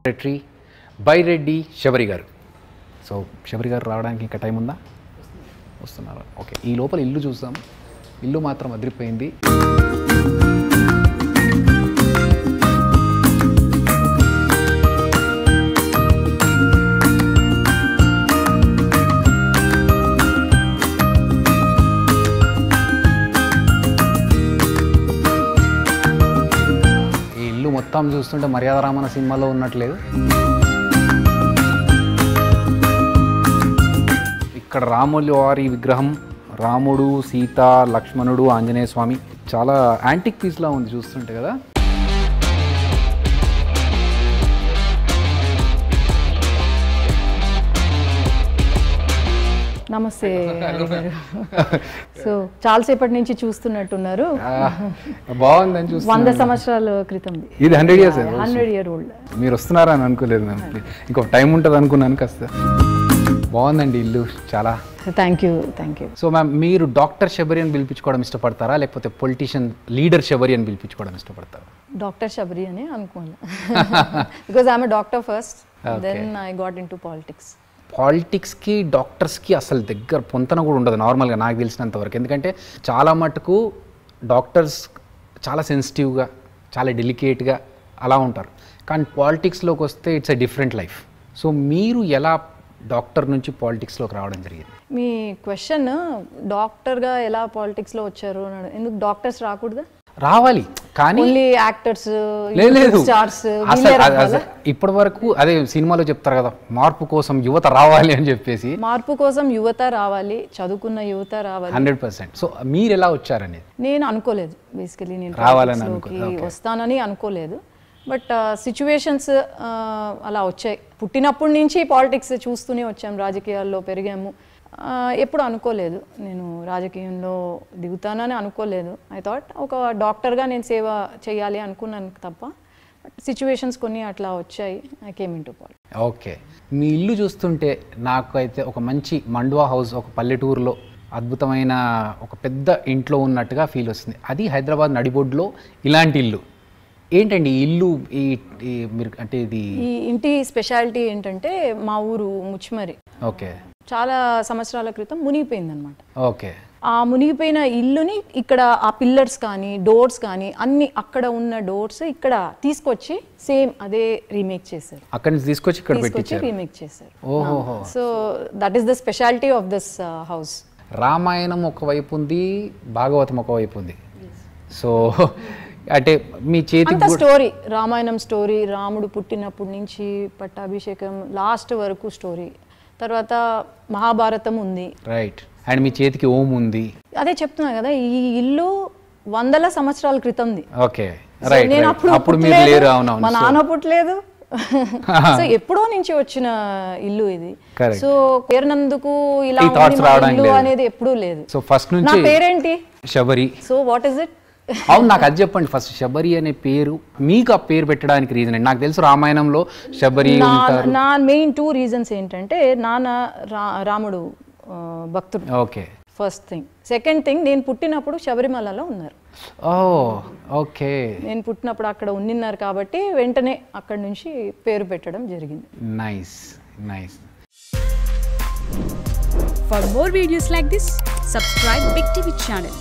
Secretary Byreddy Sabari గారు. So Sabari గారు రావడానికి ఇంకా టైం ఉందా? వస్తున్నారు. ఓకే, ఈ లోపల ఇల్లు చూస్తాం. ఇల్లు మాత్రం అదిరిపోయింది. ఈ ఇల్లు మొత్తం చూస్తుంటే మర్యాద రామన్న సినిమాలో ఉన్నట్లేదు. ఇక్కడ రాముల వారి విగ్రహం, రాముడు, సీత, లక్ష్మణుడు, ఆంజనేయ స్వామి చాలా యాంటిక్ పీస్లా ఉంది చూస్తుంటే కదా. నమస్తే. సో చాలాసేపటి నుంచి చూస్తున్నట్టున్నారు. బాగుందని చూస్తే 100 సంవత్సరాల క్రితం ఇది 100 years 100 year old. మీరు వస్తున్నారా అని అనుకోలేదు మ్యామ్. ఇంకో టైం ఉంటుంది అనుకున్నాను కాస్త. బాగుందండి ఇల్లు చాలా. Thank you. సో మ్యామ్, మీరు డాక్టర్ శబరి అని పిలిపించుకోవడం ఇష్టపడతారా, లేకపోతే పొలిటీషియన్ లీడర్ శబరి అని పిలిపించుకోవడం ఇష్టపడతారా? డాక్టర్ శబరి అని అనుకోవాలి. Because I'm doctor first, then I got into politics. పాలిటిక్స్కి డాక్టర్స్కి అసలు దగ్గర పొంతన కూడా ఉండదు నార్మల్గా నాకు తెలిసినంత వరకు. ఎందుకంటే చాలా మటుకు డాక్టర్స్ చాలా సెన్సిటివ్గా, చాలా డెలికేట్గా అలా ఉంటారు. కానీ పాలిటిక్స్లోకి వస్తే it's a different life. So మీరు ఎలా డాక్టర్ నుంచి పాలిటిక్స్లోకి రావడం జరిగింది? మీ క్వశ్చన్ డాక్టర్గా ఎలా పాలిటిక్స్లో వచ్చారు, ఎందుకు డాక్టర్స్ రాకూడదా? రావాలి, కానీ ఓన్లీ యాక్టర్స్, లేదు స్టార్స్ ఇప్పటి వరకు అదే సినిమాలో చెప్తారు కదా, మార్పు కోసం యువత రావాలి అని చెప్పేసి. మార్పు కోసం యువత రావాలి, చదువుకున్న యువత రావాలి. 100%. సో మీరు ఎలా వచ్చారనేది నేను అనుకోలేదు. బేసికలీ నేను రావాలని వస్తానని అనుకోలేదు. బట్ సిచ్యువేషన్స్ అలా వచ్చాయి. పుట్టినప్పటి నుంచి పాలిటిక్స్ చూస్తూనే వచ్చాము, రాజకీయాల్లో పెరిగాము. ఎప్పుడు అనుకోలేదు నేను రాజకీయంలో దిగుతానని అనుకోలేదు. ఐ థాట్ ఒక డాక్టర్గా నేను సేవ చేయాలి అనుకున్నాను తప్ప. సిచ్యువేషన్స్ కొన్ని అట్లా వచ్చాయి. I came into politics. Okay, మీ ఇల్లు చూస్తుంటే నాకు అయితే ఒక మంచి మండువా హౌస్, ఒక పల్లెటూరులో అద్భుతమైన ఒక పెద్ద ఇంట్లో ఉన్నట్టుగా ఫీల్ వస్తుంది. అది హైదరాబాద్ నడిబొడ్డులో ఇలాంటి ఇల్లు. ఏంటండి ఈ ఇల్లు, మీరు అంటే ఇది ఈ ఇంటి స్పెషాలిటీ ఏంటంటే మా ఊరు ముచ్చిమరి. ఓకే, చాలా సంవత్సరాల క్రితం మునిగిపోయిందనమాట. ఓకే, ఆ మునిగిపోయిన ఇల్లుని ఇక్కడ ఆ పిల్లర్స్ కానీ డోర్స్ కానీ అన్ని అక్కడ ఉన్న డోర్స్ ఇక్కడ తీసుకొచ్చి సేమ్ అదే రీమేక్ చేశారు. అక్కడి నుంచి తీసుకొచ్చి ఇక్కడ పెట్టించారు, రీమేక్ చేశారు. ఓహో. So that is the speciality of this house. Ramayanam ఒకవైపు ఉంది, భాగవతం ఒకవైపు ఉంది. సో అంటే మీ చేతి స్టోరీ, రామాయణం స్టోరీ, రాముడు పుట్టినప్పటి నుంచి పట్టాభిషేకం లాస్ట్ వరకు స్టోరీ. తర్వాత మహాభారతం ఉంది. రైట్. అండ్ మీ చేతికి ఓం ఉంది. అదే చెప్తున్నా కదా, ఈ ఇల్లు 100 సంవత్సరాల క్రితంది. Okay, right. నేను అప్పుడు మీరు లేరు. అవునవును, మా నాన్న పుట్టలేదు. సో ఎప్పుడో నుంచి వచ్చిన ఇల్లు ఇది. సో పేరునందుకు ఇలా ఇల్లు అనేది ఎప్పుడూ లేదు. సో ఫస్ట్ నుంచి నా పేరేంటి? Sabari. So what is it? అవును, నాకు అది చెప్పండి ఫస్ట్. శబరి అనే పేరు మీకు ఆ పేరు పెట్టడానికి రీజన్ ఏంటి? నాకు తెలుసు రామాయణంలో శబరి ఉంటారు. నా మెయిన్ 2 రీజన్స్ ఏంటంటే, నాన్న రాముడు భక్తుడు. Okay, first thing. Second thing, నేను పుట్టినప్పుడు శబరిమలలో ఉన్నారు. ఓకే, నేను పుట్టినప్పుడు అక్కడ ఉన్నారు కాబట్టి వెంటనే అక్కడ నుంచి పేరు పెట్టడం జరిగింది. Nice, nice. For more videos like this, subscribe Big TV channel.